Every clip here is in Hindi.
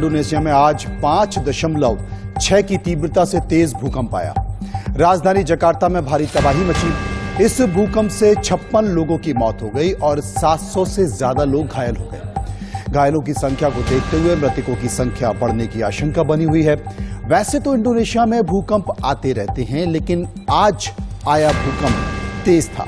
इंडोनेशिया में आज 5.6 की तीव्रता से तेज भूकंप आया। राजधानी जकार्ता में भारी तबाही मची। इस भूकंप से 56 लोगों की मौत हो गई और 700 से ज्यादा लोग घायल हो गए। घायलों की संख्या को देखते हुए मृतकों की संख्या बढ़ने की आशंका बनी हुई है। वैसे तो इंडोनेशिया में भूकंप आते रहते हैं, लेकिन आज आया भूकंप तेज था।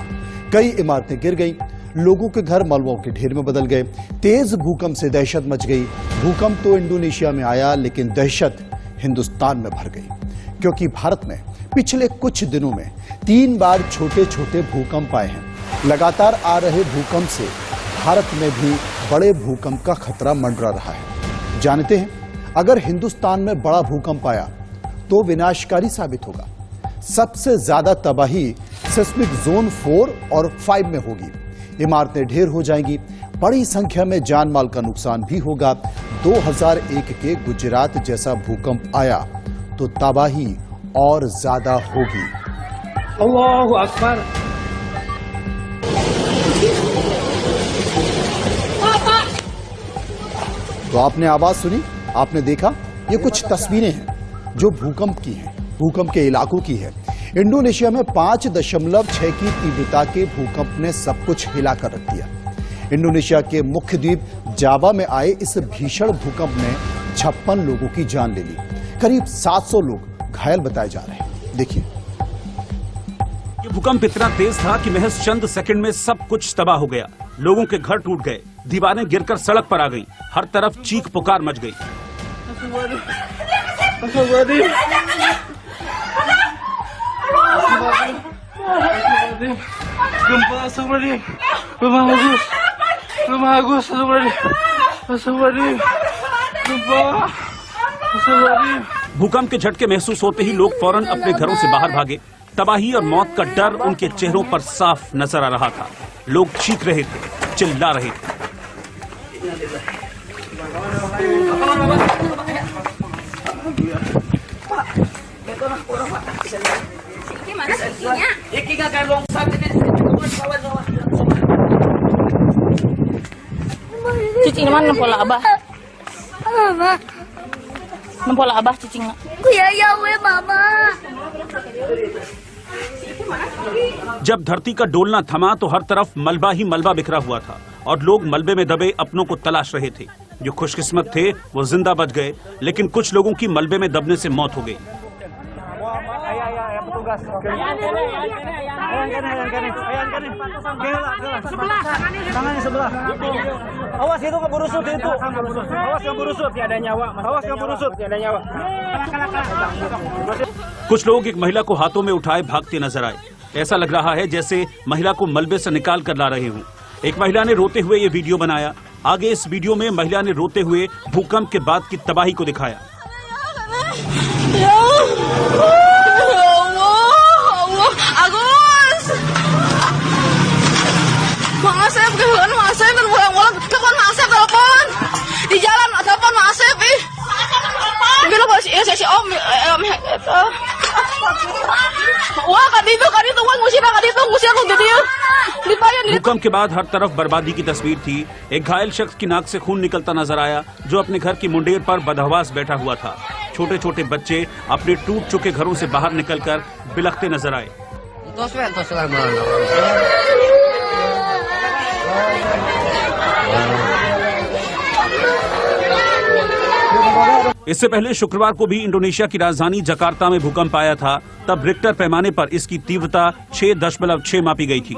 कई इमारतें गिर गईं, लोगों के घर मलबों के ढेर में बदल गए। तेज भूकंप से दहशत मच गई। भूकंप तो इंडोनेशिया में आया, लेकिन दहशत हिंदुस्तान में भर गई, क्योंकि भारत में पिछले कुछ दिनों में 3 बार छोटे छोटे भूकंप आए हैं। लगातार आ रहे भूकंप से भारत में भी बड़े भूकंप का खतरा मंडरा रहा है। जानते हैं, अगर हिंदुस्तान में बड़ा भूकंप आया तो विनाशकारी साबित होगा। सबसे ज्यादा तबाही सिस्मिक जोन 4 और 5 में होगी। इमारतें ढेर हो जाएंगी, बड़ी संख्या में जान माल का नुकसान भी होगा। 2001 के गुजरात जैसा भूकंप आया तो तबाही और ज्यादा होगी। अल्लाहु अकबर। तो आपने आवाज सुनी, आपने देखा, ये कुछ तस्वीरें हैं जो भूकंप की हैं, भूकंप के इलाकों की है। इंडोनेशिया में 5.6 की तीव्रता के भूकंप ने सब कुछ हिलाकर रख दिया। इंडोनेशिया के मुख्य द्वीप जावा में आए इस भीषण भूकंप ने 56 लोगों की जान ले ली। करीब 700 लोग घायल बताए जा रहे हैं। देखिए, ये भूकंप इतना तेज था कि महज चंद सेकंड में सब कुछ तबाह हो गया। लोगों के घर टूट गए, दीवारें गिरकर सड़क पर आ गईं, हर तरफ चीख पुकार मच गई। भूकंप के झटके महसूस होते ही लोग फौरन अपने घरों से बाहर भागे। तबाही और मौत का डर उनके चेहरों पर साफ नजर आ रहा था। लोग चीख रहे थे, चिल्ला रहे थे। Cicing mana nampak lah abah? Mama. Nampak lah abah cicing nak? Ya we mama. जब धरती का डोलना थमा तो हर तरफ मलबा ही मलबा बिखरा हुआ था और लोग मलबे में दबे अपनों को तलाश रहे थे। जो खुशकिस्मत थे वो जिंदा बच गए, लेकिन कुछ लोगों की मलबे में दबने से मौत हो गई। Awas itu nggak berusut itu. Awas nggak berusut, ya ada nyawa. Awas nggak berusut, ya ada nyawa. कुछ लोग एक महिला को हाथों में उठाए भागते नजर आए। ऐसा लग रहा है जैसे महिला को मलबे से निकाल कर ला रहे हूँ। एक महिला ने रोते हुए ये वीडियो बनाया। आगे इस वीडियो में महिला ने रोते हुए भूकंप के बाद की तबाही को दिखाया। Mak Asep kehilangan Mak Asep dan bolak-balik telepon Mak Asep telepon di jalan telepon Mak Asep bila boleh si om itu wah kadi itu wah ngusir aku jadi dibayar। भूकंप के बाद हर तरफ बर्बादी की तस्वीर थी। एक घायल शख्स की नाक से खून निकलता नजर आया, जो अपने घर की मुंडेर पर बदहवास बैठा हुआ था। छोटे छोटे बच्चे अपने टूट चुके घरों से बाहर निकलकर बिलखते नजर आए। इससे पहले शुक्रवार को भी इंडोनेशिया की राजधानी जकार्ता में भूकंप आया था। तब रिक्टर पैमाने पर इसकी तीव्रता 6.6 मापी गई थी।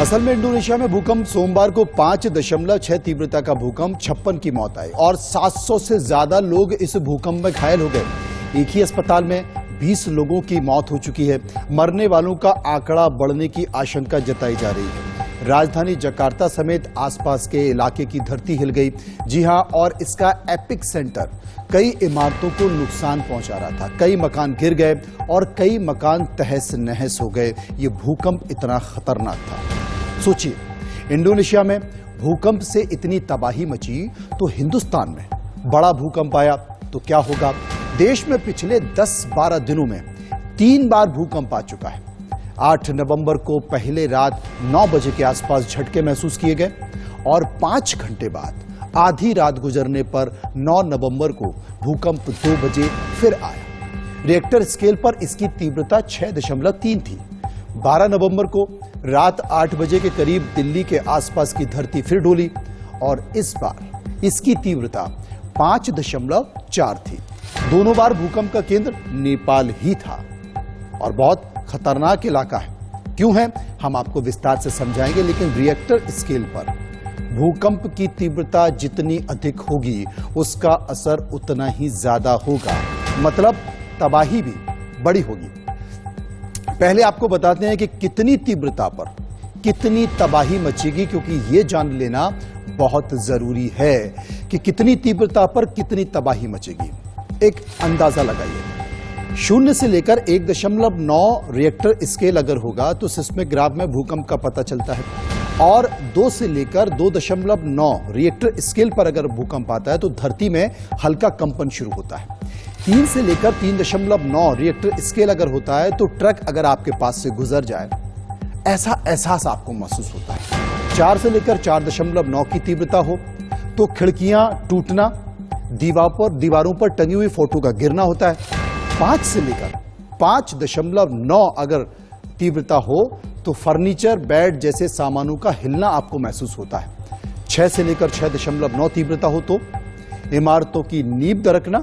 असल में इंडोनेशिया में भूकंप सोमवार को 5.6 तीव्रता का भूकंप 56 की मौत आई और 700 से ज्यादा लोग इस भूकंप में घायल हो गए। एक ही अस्पताल में 20 लोगों की मौत हो चुकी है। मरने वालों का आंकड़ा बढ़ने की आशंका जताई जा रही है। राजधानी जकार्ता समेत आसपास के इलाके की धरती हिल गई। जी हां, और इसका एपिक सेंटर कई इमारतों को नुकसान पहुंचा रहा था। कई मकान गिर गए और कई मकान तहस नहस हो गए। ये भूकंप इतना खतरनाक था। सोचिए, इंडोनेशिया में भूकंप से इतनी तबाही मची तो हिंदुस्तान में बड़ा भूकंप आया तो क्या होगा। देश में पिछले 10-12 दिनों में 3 बार भूकंप आ चुका है। 8 नवंबर को पहले रात 9 बजे के आसपास झटके महसूस किए गए और 5 घंटे बाद आधी रात गुजरने पर 9 नवंबर को भूकंप 2 बजे फिर आया। रिएक्टर स्केल पर इसकी तीव्रता 6.3 थी। 12 नवंबर को रात 8 बजे के करीब दिल्ली के आसपास की धरती फिर डोली और इस बार इसकी तीव्रता 5.4 थी। दोनों बार भूकंप का केंद्र नेपाल ही था और बहुत खतरनाक इलाका है। क्यों है हम आपको विस्तार से समझाएंगे, लेकिन रिएक्टर स्केल पर भूकंप की तीव्रता जितनी अधिक होगी उसका असर उतना ही ज्यादा होगा, मतलब तबाही भी बड़ी होगी। पहले आपको बताते हैं कि कितनी तीव्रता पर कितनी तबाही मचेगी, क्योंकि यह जान लेना बहुत जरूरी है कि कितनी तीव्रता पर कितनी तबाही मचेगी। एक अंदाजा लगाइए, 0 से लेकर 1.9 रिएक्टर स्केल अगर होगा तो सिस्मिक में भूकंप का पता चलता है, और 2 से लेकर 2.9 रिएक्टर स्केल पर अगर भूकंप आता है तो धरती में हल्का कंपन शुरू होता है। 3 से लेकर 3.9 रिएक्टर स्केल अगर होता है तो ट्रक अगर आपके पास से गुजर जाए ऐसा एहसास आपको महसूस होता है। 4 से लेकर 4.9 की तीव्रता हो तो खिड़कियां टूटना, दीवारों पर टंगी हुई फोटो का गिरना होता है। 5 से लेकर 5.9 अगर तीव्रता हो तो फर्नीचर, बेड जैसे सामानों का हिलना आपको महसूस होता है। 6 से लेकर 6.9 तीव्रता हो तो इमारतों की नींव दरकना,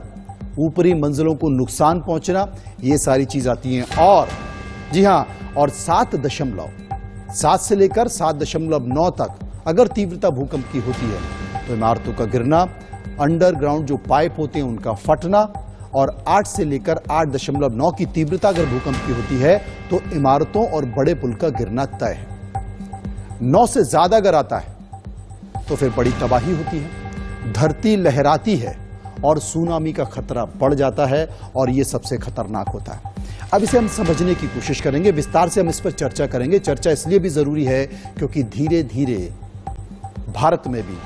ऊपरी मंजिलों को नुकसान पहुंचना, ये सारी चीज आती हैं। और जी हां, और 7 से लेकर 7.9 तक अगर तीव्रता भूकंप की होती है तो इमारतों का गिरना, अंडरग्राउंड जो पाइप होते हैं उनका फटना, और 8 से लेकर 8.9 की तीव्रता अगर भूकंप की होती है तो इमारतों और बड़े पुल का गिरना तय है। 9 से ज्यादा अगर आता है तो फिर बड़ी तबाही होती है, धरती लहराती है और सुनामी का खतरा बढ़ जाता है, और यह सबसे खतरनाक होता है। अब इसे हम समझने की कोशिश करेंगे, विस्तार से हम इस पर चर्चा करेंगे। चर्चा इसलिए भी जरूरी है क्योंकि धीरे धीरे भारत में भी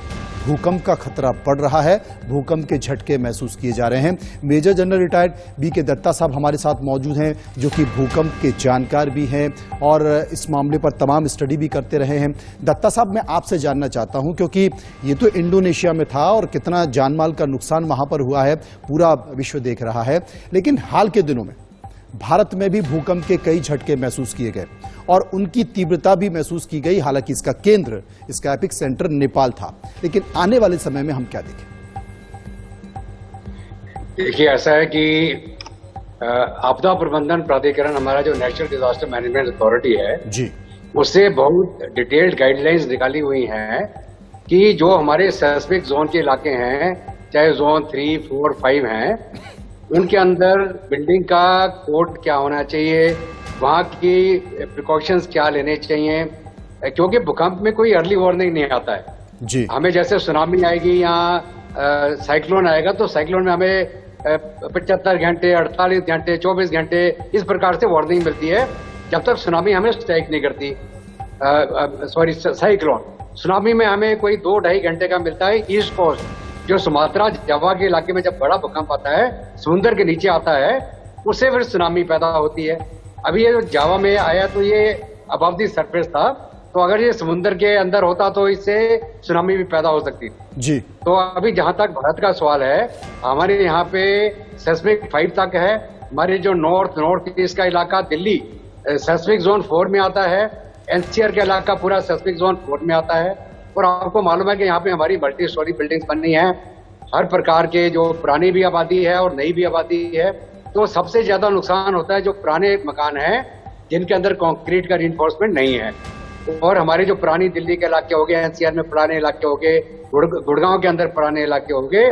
भूकंप का खतरा बढ़ रहा है, भूकंप के झटके महसूस किए जा रहे हैं। Major general retired BK Datta साहब हमारे साथ मौजूद हैं, जो कि भूकंप के जानकार भी हैं और इस मामले पर तमाम स्टडी भी करते रहे हैं। दत्ता साहब, मैं आपसे जानना चाहता हूं, क्योंकि ये तो इंडोनेशिया में था और कितना जानमाल का नुकसान वहां पर हुआ है पूरा विश्व देख रहा है, लेकिन हाल के दिनों में भारत में भी भूकंप के कई झटके महसूस किए गए और उनकी तीव्रता भी महसूस की गई। हालांकि इसका केंद्र, इसका एपिक सेंटर नेपाल था, लेकिन आने वाले समय में हम क्या देखें? देखिए, ऐसा है कि आपदा प्रबंधन प्राधिकरण, हमारा जो नेशनल डिजास्टर मैनेजमेंट अथॉरिटी है जी, उससे बहुत डिटेल्ड गाइडलाइंस निकाली हुई हैं कि जो हमारे सेस्मिक जोन के इलाके हैं, चाहे जोन 3, 4, 5 हैं, उनके अंदर बिल्डिंग का कोड क्या होना चाहिए, वहाँ की प्रिकॉशंस क्या लेने चाहिए, क्योंकि भूकंप में कोई अर्ली वार्निंग नहीं आता है जी। हमें जैसे सुनामी आएगी या साइक्लोन आएगा तो साइक्लोन में हमें 75 घंटे, 48 घंटे, 24 घंटे इस प्रकार से वार्निंग मिलती है, जब तक सुनामी हमें स्ट्राइक नहीं करती। साइक्लोन सुनामी में हमें कोई 2-2.5 घंटे का मिलता है। ईस्ट कोस्ट जो सुमात्रा, जावा के इलाके में जब बड़ा भूकंप आता है, समुद्र के नीचे आता है, उससे फिर सुनामी पैदा होती है। अभी ये जो जावा में आया तो ये अबव द सरफेस था, तो अगर ये समुद्र के अंदर होता तो इससे सुनामी भी पैदा हो सकती जी। तो अभी जहां तक भारत का सवाल है, हमारे यहाँ पे सेस्मिक 5 तक है। हमारे जो नॉर्थ ईस्ट का इलाका दिल्ली सेस्मिक जोन 4 में आता है, NCR का इलाका पूरा सेस्मिक जोन 4 में आता है। और आपको मालूम है कि यहाँ पे हमारी मल्टी स्टोरी बिल्डिंग्स बन रही हैं, हर प्रकार के, जो पुरानी भी आबादी है और नई भी आबादी है। तो सबसे ज्यादा नुकसान होता है जो पुराने मकान हैं जिनके अंदर कंक्रीट का रिइंफोर्समेंट नहीं है। और हमारे जो पुरानी दिल्ली के इलाके हो गए, NCR में पुराने इलाके हो गए, गुड़गांव के अंदर पुराने इलाके हो गए,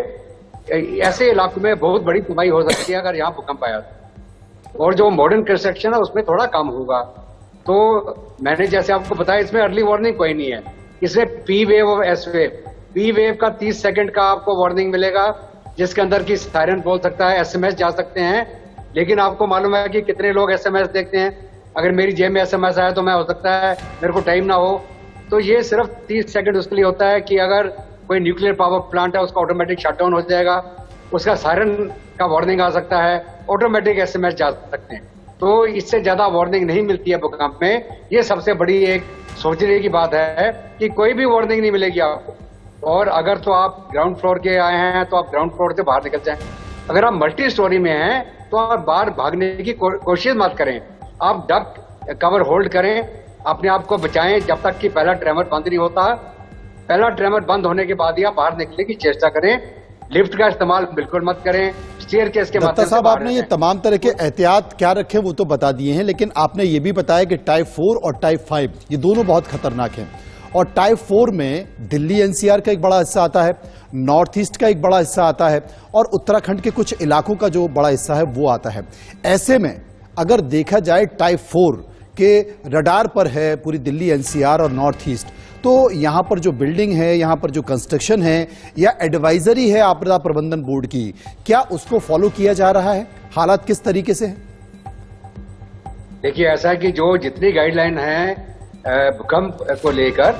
ऐसे इलाकों में बहुत बड़ी तबाही हो सकती है अगर यहाँ भूकंप आया। और जो मॉडर्न कंस्ट्रक्शन है उसमें थोड़ा कम होगा। तो मैंने जैसे आपको बताया, इसमें अर्ली वार्निंग कोई नहीं है। इसमें P वेव और S वेव, P वेव का 30 सेकंड का आपको वार्निंग मिलेगा, जिसके अंदर की सायरन बोल सकता है, SMS जा सकते हैं। लेकिन आपको मालूम है कि कितने लोग SMS देखते हैं। अगर मेरी जेब में SMS आया तो मैं, हो सकता है मेरे को टाइम ना हो, तो ये सिर्फ 30 सेकंड उसके लिए होता है कि अगर कोई न्यूक्लियर पावर प्लांट है उसका ऑटोमेटिक शटडाउन हो जाएगा। उसका सायरन का वार्निंग आ सकता है, ऑटोमेटिक SMS जा सकते हैं। तो इससे ज्यादा वार्निंग नहीं मिलती है भूकंप में। ये सबसे बड़ी एक सोचने की बात है कि कोई भी वार्निंग नहीं मिलेगी आपको। और अगर तो आप ग्राउंड फ्लोर के आए हैं तो आप ग्राउंड फ्लोर से बाहर निकल जाएं। अगर आप मल्टी स्टोरी में हैं तो आप बाहर भागने की कोशिश मत करें। आप डक कवर होल्ड करें, अपने आप को बचाएं जब तक कि पहला ट्रेमर बंद नहीं होता। पहला ट्रेमर बंद होने के बाद ही आप बाहर निकलने की चेष्टा करें। लिफ्ट का इस्तेमाल बिल्कुल मत करें। स्टेयरकेस के दत्ता साहब, आपने ये तमाम तरह के एहतियात क्या रखे वो तो बता दिए हैं, लेकिन आपने ये भी बताया कि टाइप 4 और टाइप 5 ये दोनों बहुत खतरनाक हैं। और टाइप 4 में दिल्ली NCR का एक बड़ा हिस्सा आता है, नॉर्थ ईस्ट का एक बड़ा हिस्सा आता है और उत्तराखंड के कुछ इलाकों का जो बड़ा हिस्सा है वो आता है। ऐसे में अगर देखा जाए टाइप 4 के रडार पर है पूरी दिल्ली NCR और नॉर्थ ईस्ट, तो यहाँ पर जो बिल्डिंग है, यहाँ पर जो कंस्ट्रक्शन है या एडवाइजरी है आपदा प्रबंधन बोर्ड की, क्या उसको फॉलो किया जा रहा है? हालात किस तरीके से है? देखिए, ऐसा है कि जो जितनी गाइडलाइन है भूकंप को लेकर,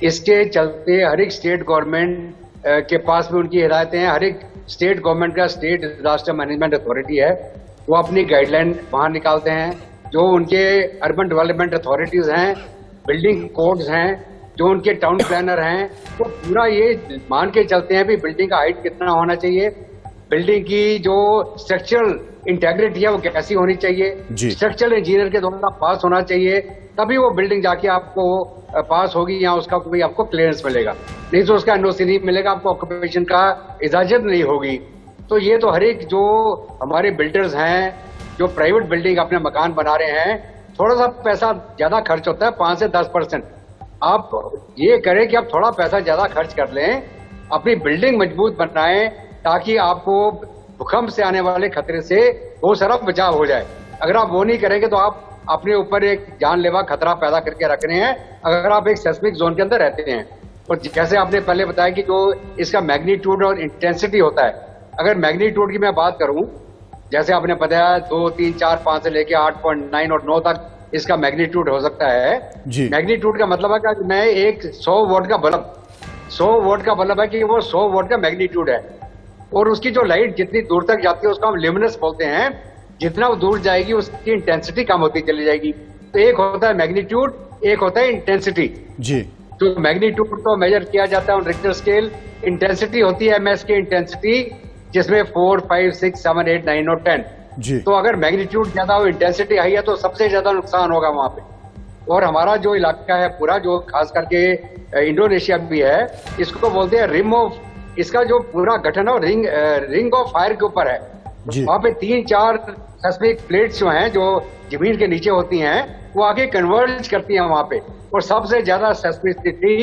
इसके चलते हर एक स्टेट गवर्नमेंट के पास भी उनकी हिदायतें हैं। हर एक स्टेट गवर्नमेंट का स्टेट डिजास्टर मैनेजमेंट अथॉरिटी है, वो अपनी गाइडलाइन बाहर निकालते हैं। जो उनके अर्बन डेवलपमेंट अथॉरिटीज हैं, बिल्डिंग कोड्स हैं, जो उनके टाउन प्लानर हैं, वो पूरा ये मान के चलते हैं भी बिल्डिंग का हाइट कितना होना चाहिए, बिल्डिंग की जो स्ट्रक्चरल इंटेग्रिटी है वो कैसी होनी चाहिए, स्ट्रक्चरल इंजीनियर के द्वारा पास होना चाहिए, तभी वो बिल्डिंग जाके आपको पास होगी या उसका कोई आपको क्लियरेंस मिलेगा। नहीं तो उसका NOC नहीं मिलेगा, आपको ऑक्यूपेशन का इजाजत नहीं होगी। तो ये तो हर एक जो हमारे बिल्डर्स हैं, जो प्राइवेट बिल्डिंग अपने मकान बना रहे हैं, थोड़ा सा पैसा ज्यादा खर्च होता है, 5 से 10%। आप ये करें कि आप थोड़ा पैसा ज्यादा खर्च कर लें, अपनी बिल्डिंग मजबूत बनाएं, ताकि आपको भूकंप से आने वाले खतरे से बहुत सारा बचाव हो जाए। अगर आप वो नहीं करेंगे तो आप अपने ऊपर एक जानलेवा खतरा पैदा करके रख रहे हैं, अगर आप एक सेस्मिक जोन के अंदर रहते हैं। और जैसे आपने पहले बताया कि जो इसका मैग्नीट्यूड और इंटेंसिटी होता है, अगर मैग्नीट्यूड की मैं बात करूं, जैसे आपने बताया 2, 3, 4, 5 से लेके 8.9 और 9 तक इसका मैग्नीट्यूड हो सकता है। मैग्नीट्यूड का मतलब है कि मैं एक 100 वोल्ट का बल्ब, 100 वोल्ट का बल्ब है कि वो 100 वोल्ट का मैग्नीट्यूड है। और उसकी जो लाइट जितनी दूर तक जाती है उसको हम ल्यूमिनस बोलते हैं। जितना वो दूर जाएगी उसकी इंटेंसिटी कम होती चली जाएगी। तो एक होता है मैग्नीट्यूड, एक होता है इंटेंसिटी। जी, तो मैग्नीट्यूड को मेजर किया जाता है ऑन रिक्टर स्केल। इंटेंसिटी होती है MS की इंटेंसिटी, जिसमें 4, 5, 6, 7, 8, 9 और 10 जी। तो अगर मैग्नीट्यूड ज्यादा हो, इंटेंसिटी हाई है, तो सबसे ज्यादा नुकसान होगा वहां पे। और हमारा जो इलाका है पूरा, जो खास करके इंडोनेशिया भी है, इसको बोलते हैं रिम ऑफ, इसका जो पूरा गठन है रिंग ऑफ फायर के ऊपर है। वहां पे 3-4 सेस्मिक प्लेट्स जो हैं, जो जमीन के नीचे होती हैं, वो आगे कन्वर्ज करती हैं वहां पे। और सबसे ज्यादा सेस्मिसिटी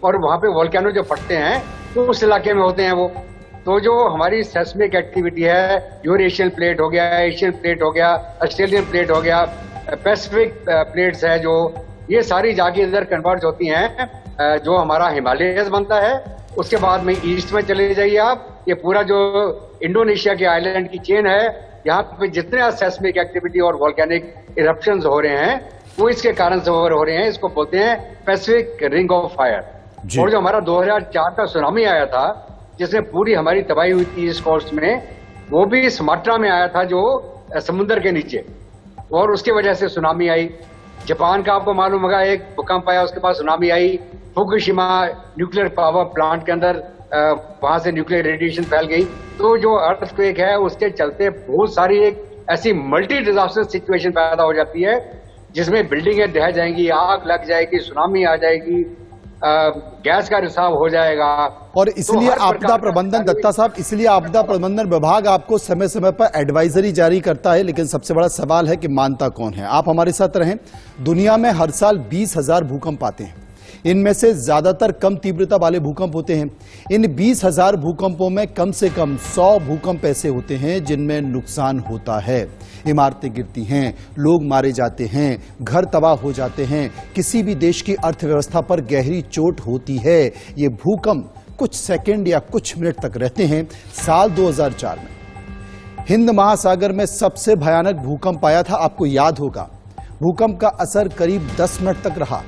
और वहां पे वोल्केनो जो फटते हैं तो उस इलाके में होते हैं वो। तो जो हमारी सेस्मिक एक्टिविटी है, यूरेशियन प्लेट हो गया, एशियन प्लेट हो गया, ऑस्ट्रेलियन प्लेट हो गया, पैसिफिक प्लेट्स है, जो ये सारी जाके इधर कन्वर्ज होती हैं। जो हमारा हिमालयस बनता है, उसके बाद में ईस्ट में चले जाइए आप, ये पूरा जो इंडोनेशिया के आइलैंड की चेन है, यहाँ पे जितने सेस्मिक एक्टिविटी और वोल्केनिक इरप्शंस हो रहे हैं वो इसके कारण से हो रहे हैं। इसको बोलते हैं पैसिफिक रिंग ऑफ फायर। और जो हमारा 2004 का सुनामी आया था, जिसमें पूरी हमारी तबाही हुई थी ईस्ट कोस्ट में, वो भी सुमात्रा में आया था, जो समुद्र के नीचे, और उसकी वजह से सुनामी आई। जापान का आपको मालूम होगा, एक भूकंप आया, उसके बाद सुनामी आई। फुकुशिमा न्यूक्लियर पावर प्लांट के अंदर वहां से न्यूक्लियर रेडिएशन फैल गई। तो जो अर्थक्वेक है, उसके चलते बहुत सारी एक ऐसी मल्टी डिजास्टर सिचुएशन पैदा हो जाती है, जिसमें बिल्डिंगें ढह जाएंगी, आग लग जाएगी, सुनामी आ जाएगी, गैस का रिसाव हो जाएगा। और इसलिए तो आपदा प्रबंधन, दत्ता साहब, इसलिए आपदा प्रबंधन विभाग आपको समय समय पर एडवाइजरी जारी करता है। लेकिन सबसे बड़ा सवाल है कि मानता कौन है। आप हमारे साथ रहें। दुनिया में हर साल 20,000 भूकंप आते हैं। इनमें से ज्यादातर कम तीव्रता वाले भूकंप होते हैं। इन 20,000 भूकंपों में कम से कम 100 भूकंप ऐसे होते हैं जिनमें नुकसान होता है। इमारतें गिरती हैं, लोग मारे जाते हैं, घर तबाह हो जाते हैं, किसी भी देश की अर्थव्यवस्था पर गहरी चोट होती है। ये भूकंप कुछ सेकंड या कुछ मिनट तक रहते हैं। साल 2004 में हिंद महासागर में सबसे भयानक भूकंप आया था, आपको याद होगा। भूकंप का असर करीब 10 मिनट तक रहा।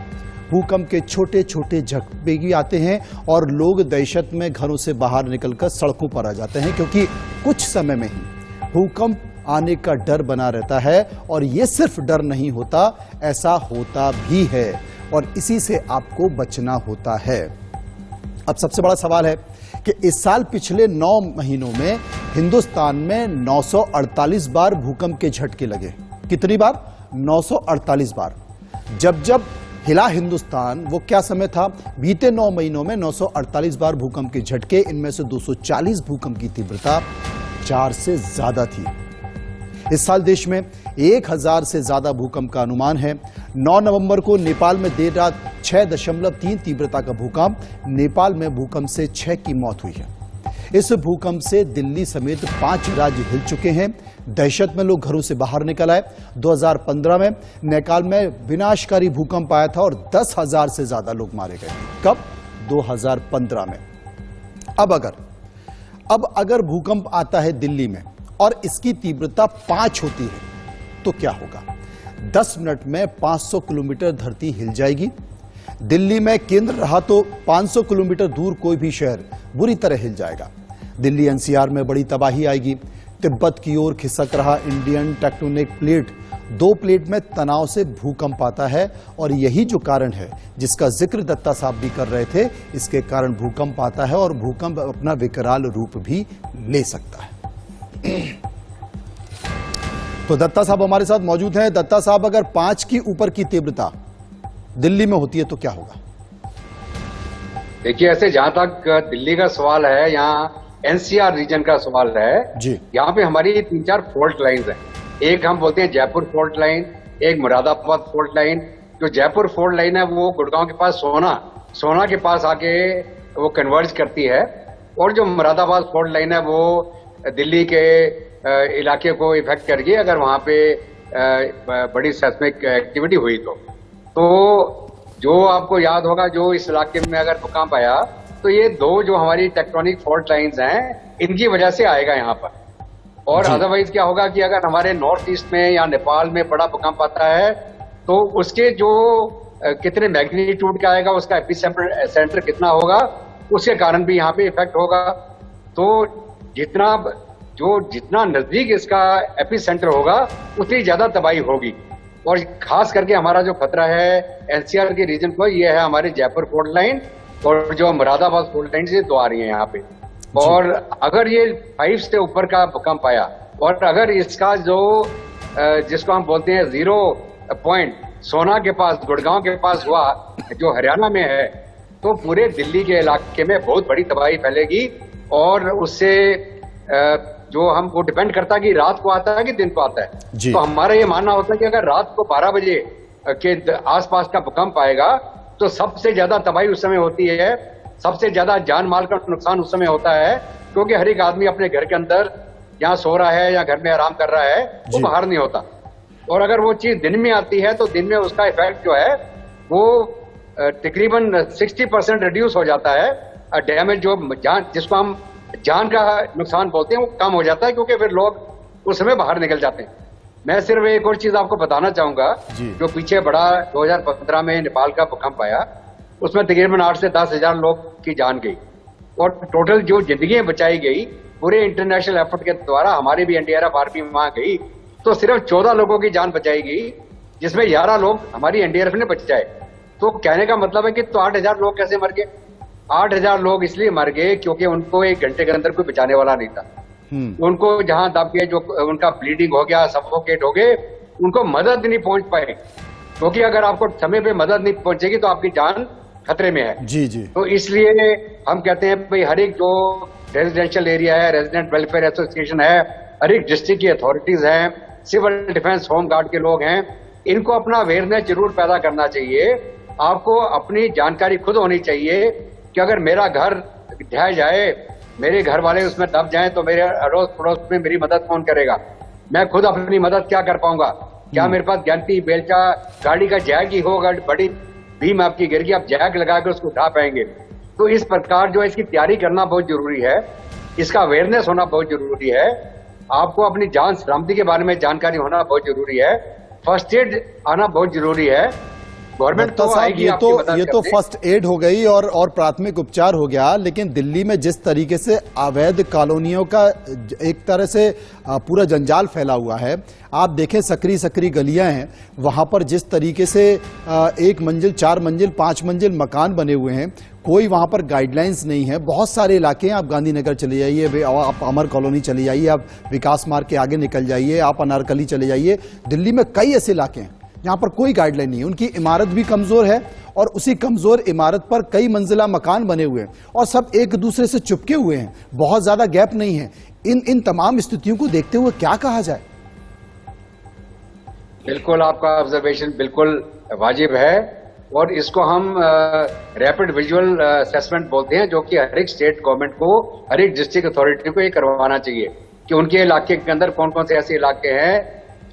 भूकंप के छोटे छोटे झटके भी आते हैं और लोग दहशत में घरों से बाहर निकलकर सड़कों पर आ जाते हैं, क्योंकि कुछ समय में ही भूकंप आने का डर बना रहता है। और ये सिर्फ डर नहीं होता, ऐसा होता भी है और इसी से आपको बचना होता है। अब सबसे बड़ा सवाल है कि इस साल पिछले 9 महीनों में हिंदुस्तान में 948 बार भूकंप के झटके लगे। कितनी बार? 948 बार। जब जब हिला हिंदुस्तान, वो क्या समय था? बीते 9 महीनों में 948 बार भूकंप के झटके, इनमें से 240 भूकंप की तीव्रता 4 से ज्यादा थी। इस साल देश में 1000 से ज्यादा भूकंप का अनुमान है। 9 नवंबर को नेपाल में देर रात 6.3 तीव्रता का भूकंप, नेपाल में भूकंप से 6 की मौत हुई है। इस भूकंप से दिल्ली समेत 5 राज्य हिल चुके हैं। दहशत में लोग घरों से बाहर निकल आए। 2015 में नेपाल में विनाशकारी भूकंप आया था और 10,000 से ज्यादा लोग मारे गए। कब? 2015 में। अब अगर भूकंप आता है दिल्ली में और इसकी तीव्रता 5 होती है तो क्या होगा? 10 मिनट में 500 किलोमीटर धरती हिल जाएगी। दिल्ली में केंद्र रहा तो 500 किलोमीटर दूर कोई भी शहर बुरी तरह हिल जाएगा। दिल्ली एनसीआर में बड़ी तबाही आएगी। तिब्बत की ओर खिसक रहा इंडियन टेक्टोनिक प्लेट, 2 प्लेट में तनाव से भूकंप आता है और यही जो कारण है जिसका जिक्र दत्ता साहब भी कर रहे थे। इसके कारण भूकंप आता है और भूकंप अपना विकराल रूप भी ले सकता है। तो दत्ता साहब हमारे साथ मौजूद हैं। दत्ता साहब, अगर 5 की ऊपर की तीव्रता दिल्ली में होती है तो क्या होगा? देखिए, ऐसे जहां तक दिल्ली का सवाल है, यहाँ एनसीआर रीजन का सवाल है जी। यहाँ पे हमारी 3-4 फॉल्ट लाइंस हैं। एक हम बोलते हैं जयपुर फॉल्ट लाइन, एक मुरादाबाद फॉल्ट लाइन। जो जयपुर फॉल्ट लाइन है वो गुड़गांव के पास सोना के पास आके वो कन्वर्ज करती है, और जो मुरादाबाद फॉल्ट लाइन है वो दिल्ली के इलाके को इफेक्ट करेगी अगर वहां पे बड़ी सेस्मिक एक्टिविटी हुई तो जो आपको याद होगा, जो इस इलाके में अगर भूकंप आया तो ये 2 जो हमारी टेक्टोनिक फॉल्ट लाइंस हैं, इनकी वजह से आएगा यहाँ पर। और अदरवाइज क्या होगा कि अगर हमारे नॉर्थ ईस्ट में या नेपाल में बड़ा भूकंप आता है तो उसके जो कितने मैग्नीट्यूड का आएगा, उसका एपिसेंटर कितना होगा, उसके कारण भी यहाँ पे इफेक्ट होगा। तो जितना नजदीक इसका एपिसेंटर होगा उतनी ज्यादा तबाही होगी। और खास करके हमारा जो खतरा है एनसीआर के रीजन को, ये है हमारे जयपुर फॉल्ट लाइन और जो मुरादाबाद फॉल्ट लाइन से 2 आ रही है यहाँ पे। और अगर ये 5 से ऊपर का भूकंप आया और अगर इसका जो जिसको हम बोलते हैं 0 पॉइंट सोना के पास, गुड़गांव के पास हुआ, जो हरियाणा में है, तो पूरे दिल्ली के इलाके में बहुत बड़ी तबाही फैलेगी। और उससे जो हमको डिपेंड करता है कि रात को आता है कि दिन को आता है। तो हमारा ये मानना होता है कि अगर रात को 12 बजे के आसपास का भूकंप आएगा तो सबसे ज्यादा तबाही उस समय होती है, सबसे ज्यादा जान माल का नुकसान उस समय होता है, क्योंकि हर एक आदमी अपने घर के अंदर यहाँ सो रहा है या घर में आराम कर रहा है, वो बाहर नहीं होता। और अगर वो चीज दिन में आती है तो दिन में उसका इफेक्ट जो है वो तकरीबन 60% रिड्यूस हो जाता है। डैमेज जो जिसको हम जान का नुकसान बोलते हैं वो कम हो जाता है, क्योंकि फिर लोग उस समय बाहर निकल जाते हैं। मैं सिर्फ एक और चीज आपको बताना चाहूंगा, जो पीछे बड़ा 2015 में नेपाल का भूकंप आया, उसमें तकरीबन 8 से 10 हजार लोग की जान गई और टोटल जो जिंदगियां बचाई गई पूरे इंटरनेशनल एफर्ट के द्वारा, हमारी भी एनडीआरएफ आर्मी वहां गई तो सिर्फ 14 लोगों की जान बचाई गई, जिसमें 11 लोग हमारी एनडीआरएफ ने बचाए। तो कहने का मतलब है कि तो 8,000 लोग कैसे मर गए? 8,000 लोग इसलिए मर गए क्योंकि उनको 1 घंटे के अंदर कोई बचाने वाला नहीं था। उनको जहां दब गए, जो उनका ब्लीडिंग हो गया, सफोकेट हो गए, उनको मदद नहीं पहुंच पाए, क्योंकि अगर आपको समय पे मदद नहीं पहुंचेगी तो आपकी जान खतरे में है। जी। तो इसलिए हम कहते हैं भाई हर एक जो रेजिडेंशियल एरिया है, रेजिडेंट वेलफेयर एसोसिएशन है, हर एक डिस्ट्रिक्ट की अथॉरिटीज हैं, सिविल डिफेंस होम गार्ड के लोग हैं, इनको अपना अवेयरनेस जरूर पैदा करना चाहिए। आपको अपनी जानकारी खुद होनी चाहिए कि अगर मेरा घर ढह जाए, मेरे घर वाले उसमें दब जाएं तो मेरे अड़ोस पड़ोस में मेरी मदद कौन करेगा? मैं खुद अपनी मदद क्या कर पाऊंगा? क्या मेरे पास गैंती बेलचा गाड़ी का जैक ही होगा, बड़ी बीम आपकी गिर गई, आप जैक लगा कर उसको उठा पाएंगे? तो इस प्रकार जो है इसकी तैयारी करना बहुत जरूरी है, इसका अवेयरनेस होना बहुत जरूरी है। आपको अपनी जान सलामती के बारे में जानकारी होना बहुत जरूरी है, फर्स्ट एड आना बहुत जरूरी है। गवर्नमेंट दत्ता तो साहब, आएगी ये आपकी मदद तो करने। फर्स्ट एड हो गई और प्राथमिक उपचार हो गया, लेकिन दिल्ली में जिस तरीके से अवैध कॉलोनियों का एक तरह से पूरा जंजाल फैला हुआ है, आप देखें सकरी सकरी गलियां हैं, वहां पर जिस तरीके से 1 मंजिल 4 मंजिल 5 मंजिल मकान बने हुए हैं, कोई वहां पर गाइडलाइंस नहीं है। बहुत सारे इलाके हैं, आप गांधीनगर चले जाइए, आप अमर कॉलोनी चले जाइए, आप विकास मार्ग के आगे निकल जाइए, आप अनारकली चले जाइए, दिल्ली में कई ऐसे इलाके हैं जहां पर कोई गाइडलाइन नहीं है। उनकी इमारत भी कमजोर है और उसी कमजोर इमारत पर कई मंजिला मकान बने हुए हैं और सब एक दूसरे से चिपके हुए हैं, बहुत ज्यादा गैप नहीं है। इन तमाम स्थितियों को देखते हुए क्या कहा जाए? बिल्कुल, आपका ऑब्जर्वेशन बिल्कुल वाजिब है और इसको हम रैपिड विजुअल असेसमेंट बोलते हैं, जो कि हर एक स्टेट गवर्नमेंट को, हर एक डिस्ट्रिक्ट अथॉरिटी को ये करवाना चाहिए कि उनके इलाके के अंदर कौन कौन से ऐसे इलाके हैं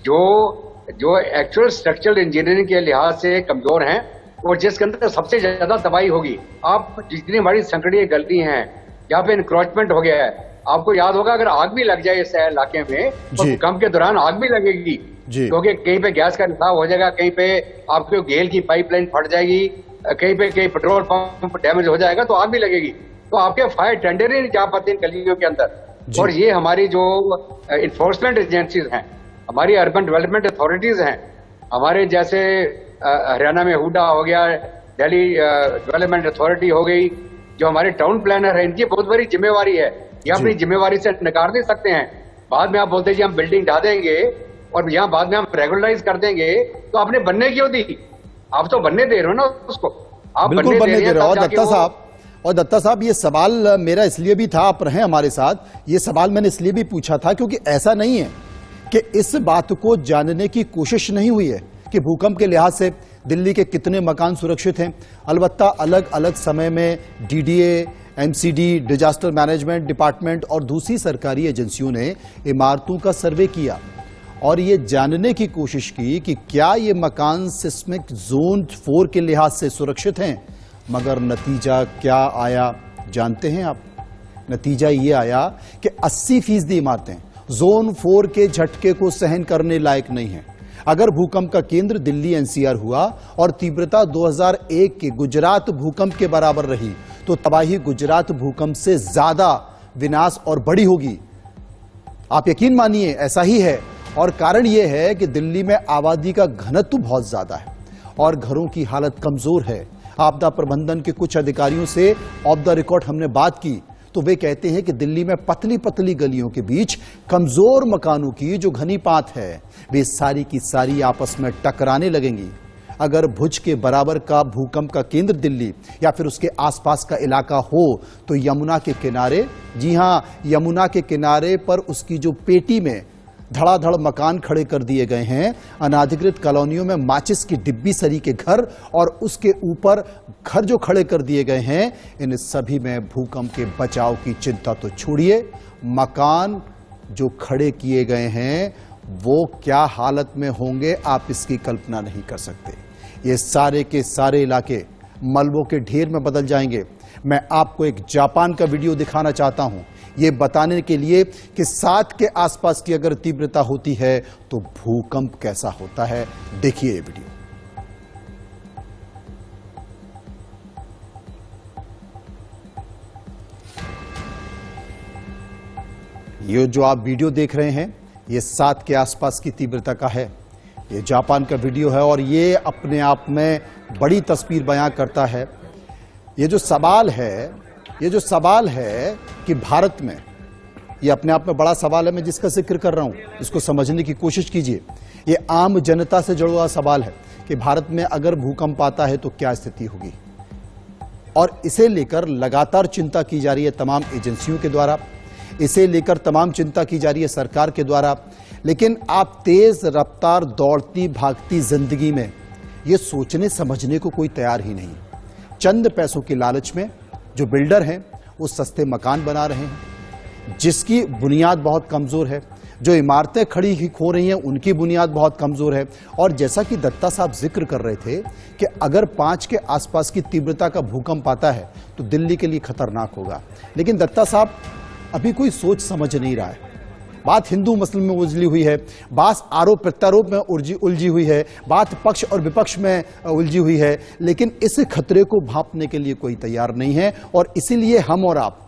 जो एक्चुअल स्ट्रक्चरल इंजीनियरिंग के लिहाज से कमजोर हैं और जिसके अंदर सबसे ज्यादा तबाही होगी। आप जितनी बड़ी संकड़ीय गली हैं जहाँ पे इंक्रोचमेंट हो गया है, आपको याद होगा अगर आग भी लग जाए इस इलाके में तो भूकंप के दौरान आग भी लगेगी, क्योंकि कहीं पे गैस का रिसाव हो जाएगा, कहीं पे आपको गेल की पाइपलाइन फट जाएगी, कहीं पेट्रोल पंप डैमेज हो जाएगा तो आग भी लगेगी। तो आपके फायर टेंडर ही नहीं जा पाते इन गलियों के अंदर। और ये हमारी जो इन्फोर्समेंट एजेंसीज हैं, हमारी अर्बन डेवलपमेंट अथॉरिटीज हैं, हमारे जैसे हरियाणा में हुडा हो गया, दिल्ली डेवलपमेंट अथॉरिटी हो गई, जो हमारे टाउन प्लानर है, इनकी बहुत बड़ी जिम्मेवारी है। ये अपनी जिम्मेवारी से नकार नहीं सकते हैं। बाद में आप बोलते हैं जी हम बिल्डिंग ढा देंगे और यहाँ बाद में हम रेगुलराइज कर देंगे, तो आपने बनने क्यों दी? आप तो बनने दे रहे हो ना उसको, आप बिल्कुल बनने दे रहे हो। दत्ता साहब, ये सवाल मेरा इसलिए भी था, आप रहे हमारे साथ, ये सवाल मैंने इसलिए भी पूछा था क्योंकि ऐसा नहीं है कि इस बात को जानने की कोशिश नहीं हुई है कि भूकंप के लिहाज से दिल्ली के कितने मकान सुरक्षित हैं। अलबत्ता अलग अलग समय में DDA, MCD, disaster management department और दूसरी सरकारी एजेंसियों ने इमारतों का सर्वे किया और ये जानने की कोशिश की कि क्या ये मकान सिस्मिक जोन 4 के लिहाज से सुरक्षित हैं। मगर नतीजा क्या आया जानते हैं आप? नतीजा ये आया कि 80% इमारतें जोन 4 के झटके को सहन करने लायक नहीं है। अगर भूकंप का केंद्र दिल्ली एनसीआर हुआ और तीव्रता 2001 के गुजरात भूकंप के बराबर रही तो तबाही गुजरात भूकंप से ज्यादा विनाश और बड़ी होगी। आप यकीन मानिए ऐसा ही है। और कारण यह है कि दिल्ली में आबादी का घनत्व बहुत ज्यादा है और घरों की हालत कमजोर है। आपदा प्रबंधन के कुछ अधिकारियों से ऑफ द रिकॉर्ड हमने बात की तो वे कहते हैं कि दिल्ली में पतली पतली गलियों के बीच कमजोर मकानों की जो घनी पात है वे सारी की सारी आपस में टकराने लगेंगी। अगर भुज के बराबर का भूकंप का केंद्र दिल्ली या फिर उसके आसपास का इलाका हो तो यमुना के किनारे, जी हां, यमुना के किनारे पर उसकी जो पेटी में धड़ाधड़ मकान खड़े कर दिए गए हैं, अनाधिकृत कॉलोनियों में माचिस की डिब्बी सरी के घर और उसके ऊपर घर जो खड़े कर दिए गए हैं, इन सभी में भूकंप के बचाव की चिंता तो छोड़िए, मकान जो खड़े किए गए हैं वो क्या हालत में होंगे आप इसकी कल्पना नहीं कर सकते। ये सारे के सारे इलाके मलबों के ढेर में बदल जाएंगे। मैं आपको एक जापान का वीडियो दिखाना चाहता हूं, ये बताने के लिए कि 7 के आसपास की अगर तीव्रता होती है तो भूकंप कैसा होता है। देखिए ये वीडियो। ये जो आप वीडियो देख रहे हैं ये 7 के आसपास की तीव्रता का है। ये जापान का वीडियो है और ये अपने आप में बड़ी तस्वीर बयां करता है। ये जो सवाल है कि भारत में, ये अपने आप में बड़ा सवाल है, मैं जिसका जिक्र कर रहा हूं इसको समझने की कोशिश कीजिए। ये आम जनता से जुड़ा हुआ सवाल है कि भारत में अगर भूकंप आता है तो क्या स्थिति होगी, और इसे लेकर लगातार चिंता की जा रही है तमाम एजेंसियों के द्वारा, इसे लेकर तमाम चिंता की जा रही है सरकार के द्वारा। लेकिन आप तेज रफ्तार दौड़ती भागती जिंदगी में ये सोचने समझने को कोई तैयार ही नहीं। चंद पैसों के लालच में जो बिल्डर हैं वो सस्ते मकान बना रहे हैं जिसकी बुनियाद बहुत कमजोर है, जो इमारतें खड़ी हो रही हैं उनकी बुनियाद बहुत कमजोर है। और जैसा कि दत्ता साहब जिक्र कर रहे थे कि अगर 5 के आसपास की तीव्रता का भूकंप आता है तो दिल्ली के लिए खतरनाक होगा। लेकिन दत्ता साहब, अभी कोई सोच समझ नहीं रहा है। बात हिंदू मुस्लिम में उलझी हुई है, बात आरोप प्रत्यारोप में उलझी हुई है, बात पक्ष और विपक्ष में उलझी हुई है, लेकिन इस खतरे को भांपने के लिए कोई तैयार नहीं है। और इसीलिए हम और आप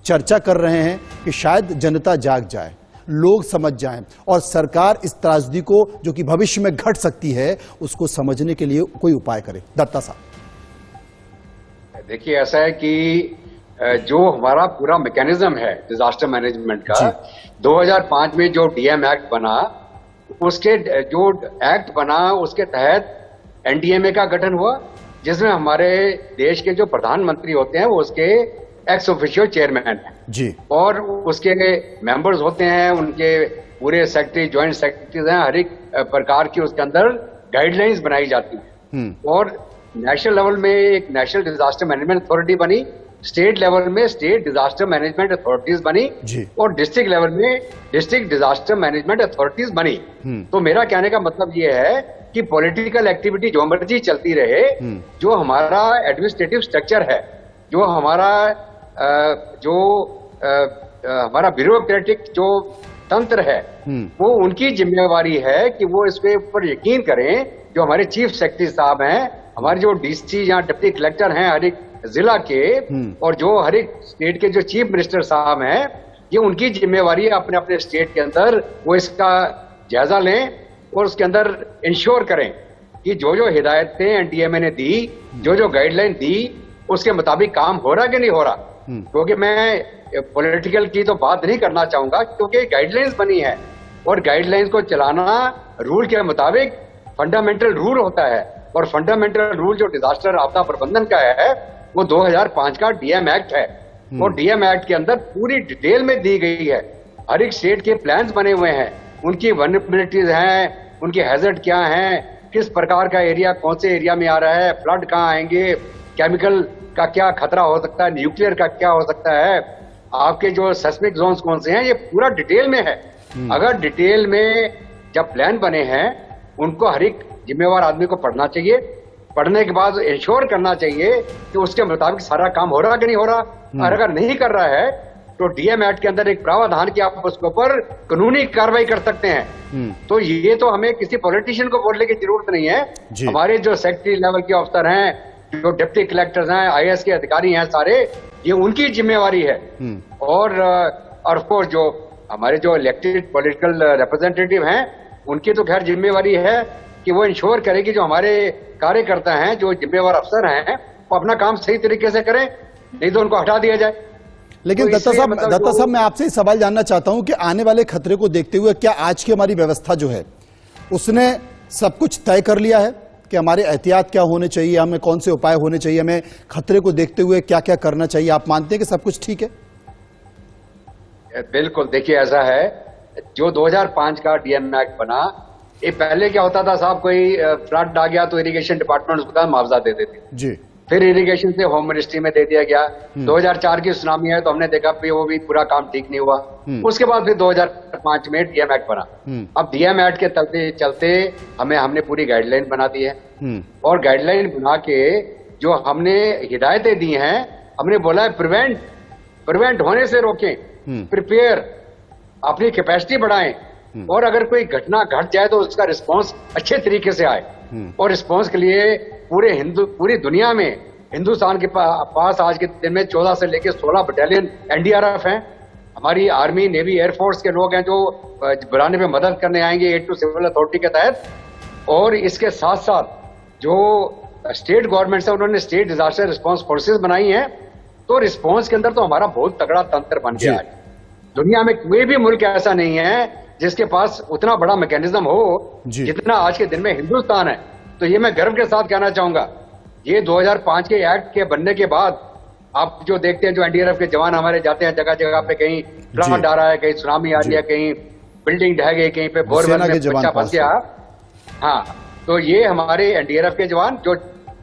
चर्चा कर रहे हैं कि शायद जनता जाग जाए, लोग समझ जाएं और सरकार इस त्रासदी को जो कि भविष्य में घट सकती है उसको समझने के लिए कोई उपाय करे। दत्ता साहब, देखिए, ऐसा है कि जो हमारा पूरा मैकेनिज्म है डिजास्टर मैनेजमेंट का, 2005 में जो डीएम एक्ट बना, उसके जो एक्ट बना उसके तहत एनडीएमए का गठन हुआ, जिसमें हमारे देश के जो प्रधानमंत्री होते हैं वो उसके एक्स ऑफिशियो चेयरमैन हैं जी, और उसके मेंबर्स होते हैं, उनके पूरे सेक्रेटरी, ज्वाइंट सेक्रेटरीज हैं, हर एक प्रकार की उसके अंदर गाइडलाइंस बनाई जाती है। और नेशनल लेवल में एक नेशनल डिजास्टर मैनेजमेंट अथॉरिटी बनी, स्टेट लेवल में स्टेट डिजास्टर मैनेजमेंट अथॉरिटीज बनी और डिस्ट्रिक्ट लेवल में डिस्ट्रिक्ट डिजास्टर मैनेजमेंट अथॉरिटीज बनी। तो मेरा कहने का मतलब ये है कि पॉलिटिकल एक्टिविटी जो मर्जी चलती रहे, जो हमारा एडमिनिस्ट्रेटिव स्ट्रक्चर है, जो हमारा हमारा ब्यूरोक्रेटिक जो तंत्र है, वो उनकी जिम्मेवारी है कि वो इसके ऊपर यकीन करें। जो हमारे चीफ सेक्रेटरी साहब हैं, हमारे जो डीसी या डिप्टी कलेक्टर हैं हर एक जिला के, और जो हर एक स्टेट के जो चीफ मिनिस्टर साहब हैं, ये उनकी जिम्मेवारी है अपने अपने स्टेट के अंदर वो इसका जायजा लें और उसके अंदर इंश्योर करें कि जो जो हिदायतें एनडीएमए ने दी, जो जो गाइडलाइन दी, उसके मुताबिक काम हो रहा कि नहीं हो रहा। क्योंकि मैं पॉलिटिकल की तो बात नहीं करना चाहूंगा, क्योंकि गाइडलाइंस बनी है और गाइडलाइंस को चलाना रूल के मुताबिक फंडामेंटल रूल होता है। और फंडामेंटल रूल जो डिजास्टर आपदा प्रबंधन का है वो 2005 का डीएम एक्ट है। और डीएम एक्ट के अंदर पूरी डिटेल में दी गई है, हर एक स्टेट के प्लान्स बने हुए हैं, उनकी वल्नरेबिलिटीज हैं, उनके हैजर्ड क्या हैं, किस प्रकार का एरिया कौन से एरिया में आ रहा है, फ्लड कहाँ आएंगे, केमिकल का क्या खतरा हो सकता है, न्यूक्लियर का क्या हो सकता है, आपके जो सेस्मिक जोन्स कौन से हैं, ये पूरा डिटेल में है। अगर डिटेल में जब प्लान बने हैं, उनको हर एक जिम्मेवार आदमी को पढ़ना चाहिए, पढ़ने के बाद इंश्योर करना चाहिए कि उसके मुताबिक सारा काम हो रहा कि नहीं हो रहा। और अगर नहीं कर रहा है तो डीएम एक्ट के अंदर एक प्रावधान कि आप उसके ऊपर कानूनी कार्रवाई कर सकते हैं। तो ये तो हमें किसी पॉलिटिशियन को बोलने की जरूरत नहीं है। हमारे जो सेक्रेटरी लेवल के अफसर हैं, जो डिप्टी कलेक्टर्स हैं, आईएएस के अधिकारी हैं, सारे ये उनकी जिम्मेवारी है। और ऑफ कोर्स जो हमारे जो इलेक्टेड पॉलिटिकल रिप्रेजेंटेटिव हैं, उनकी तो खैर जिम्मेवारी है कि वो इंश्योर करें कि जो हमारे कार्यकर्ता हैं, जो जिम्मेवार अफसर हैं, वो अपना काम सही तरीके से करें, नहीं तो उनको हटा दिया जाए। लेकिन तो दत्ता साहब, मतलब मैं आपसे एक सवाल जानना चाहता हूं कि आने वाले खतरे को देखते हुए क्या आज की हमारी व्यवस्था जो है उसने सब कुछ तय कर लिया है कि हमारे एहतियात क्या होने चाहिए, हमें कौन से उपाय होने चाहिए, हमें खतरे को देखते हुए क्या क्या करना चाहिए? आप मानते हैं कि सब कुछ ठीक है? बिल्कुल, देखिए ऐसा है, जो 2005 का डीएम एक्ट बना, ये पहले क्या होता था साहब, कोई फ्लड आ गया तो इरिगेशन डिपार्टमेंट उसका मुआवजा दे देते जी, फिर इरिगेशन से होम मिनिस्ट्री में दे दिया गया। 2004 की सुनामी है तो हमने देखा कि वो भी पूरा काम ठीक नहीं हुआ। उसके बाद फिर 2005 में डीएम एक्ट बना। अब डीएम एक्ट के चलते हमने पूरी गाइडलाइन बना दी है, और गाइडलाइन बना के जो हमने हिदायतें दी हैं, हमने बोला है प्रिवेंट होने से रोकें, प्रिपेयर, अपनी कैपेसिटी बढ़ाएं, और अगर कोई घटना घट जाए तो उसका रिस्पांस अच्छे तरीके से आए। और रिस्पांस के लिए पूरी दुनिया में हिंदुस्तान के पास आज के दिन में 14 से लेकर 16 बटालियन एनडीआरएफ हैं। हमारी आर्मी, नेवी, एयरफोर्स के लोग हैं जो बुलाने में मदद करने आएंगे 8 टू सिविल अथॉरिटी के तहत। और इसके साथ साथ जो स्टेट गवर्नमेंट है, उन्होंने स्टेट डिजास्टर रिस्पांस फोर्सेस बनाई हैं। तो रिस्पांस के अंदर तो हमारा बहुत तगड़ा तंत्र बन गया है। दुनिया में कोई भी मुल्क ऐसा नहीं है जिसके पास उतना बड़ा मैकेनिज्म हो जितना आज के दिन में हिंदुस्तान है। तो ये मैं गर्व के साथ कहना चाहूंगा, ये 2005 के एक्ट के बनने के बाद आप जो देखते हैं, जो एनडीआरएफ के जवान हमारे जाते हैं जगह जगह पे, कहीं फ्लड आ रहा है, कहीं सुनामी आ रही है, कहीं बिल्डिंग ढह गई, कहीं पे बोरवेल में बच्चा फंस गया। हाँ, तो ये हमारे एनडीआरएफ के जवान जो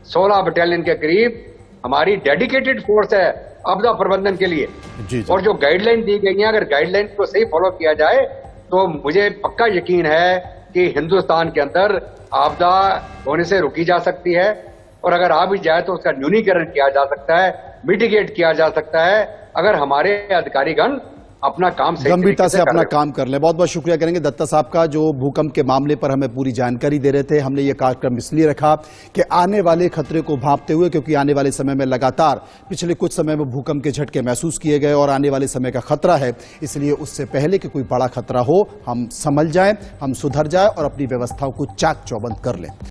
16 बटालियन के करीब हमारी डेडिकेटेड फोर्स है आपदा प्रबंधन के लिए। और जो गाइडलाइन दी गई है, अगर गाइडलाइन को सही फॉलो किया जाए तो मुझे पक्का यकीन है कि हिंदुस्तान के अंदर आपदा होने से रुकी जा सकती है। और अगर आ भी जाए तो उसका न्यूनीकरण किया जा सकता है, मिटिगेट किया जा सकता है, अगर हमारे अधिकारीगण अपना काम सही गंभीरता तरीके से अपना कर रहे काम कर लें। बहुत बहुत शुक्रिया करेंगे दत्ता साहब का, जो भूकंप के मामले पर हमें पूरी जानकारी दे रहे थे। हमने ये कार्यक्रम इसलिए रखा कि आने वाले खतरे को भांपते हुए, क्योंकि आने वाले समय में लगातार पिछले कुछ समय में भूकंप के झटके महसूस किए गए और आने वाले समय का खतरा है, इसलिए उससे पहले कि कोई बड़ा खतरा हो हम संभल जाएं, हम सुधर जाएं और अपनी व्यवस्थाओं को चाक चौबंद कर लें।